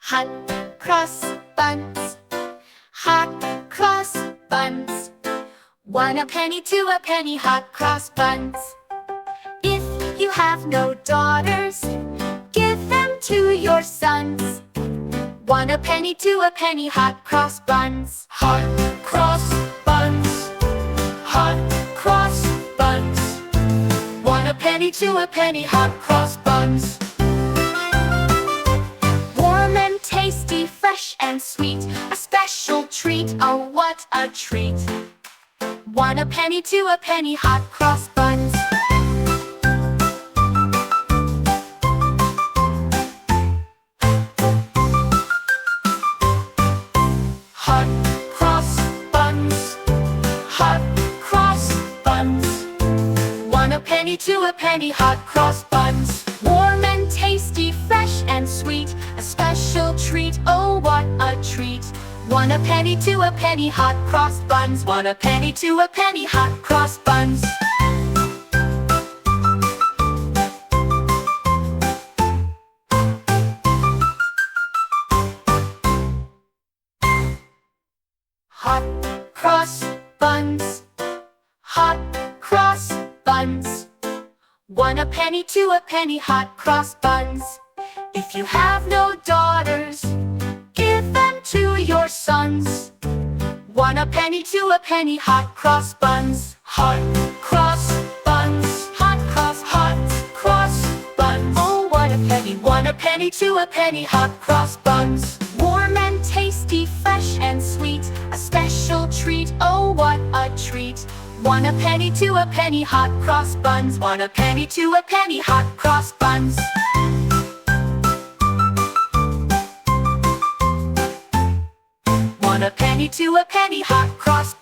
Hot cross buns, hot cross buns. 1 a penny, 2 a penny, hot cross buns. If you have no daughters, give them to your sons. 1 a penny, 2 a penny, hot cross buns. Hot cross buns, hot cross buns. 1 a penny, 2 a penny, hot cross buns. Warm and tasty, fresh and sweet, a special treat, oh what a treat. 1 a penny, 2 a penny, hot cross buns. Hot cross buns, hot cross buns. 1 a penny, 2 a penny, hot cross buns. Warm and tasty, fresh and sweet, a special treat, oh what a treat. 1 a penny, 2 a penny, hot cross buns. 1 a penny, 2 a penny, hot cross buns. Hot cross buns, hot cross buns. 1 a penny, 2 a penny, hot cross buns. If you have no daughters, give them to your sons. 1 a penny, 2 a penny, hot cross buns. Hot cross buns, Hot cross buns. Oh what a penny, 1 a penny, 2 a penny, hot cross buns. Warm and tasty, fresh and sweet, a special treat, oh what a treat. 1 a penny, 2 a penny, hot cross buns. 1 a penny, 2 a penny, hot cross buns. 1 a penny, 2 a penny, hot cross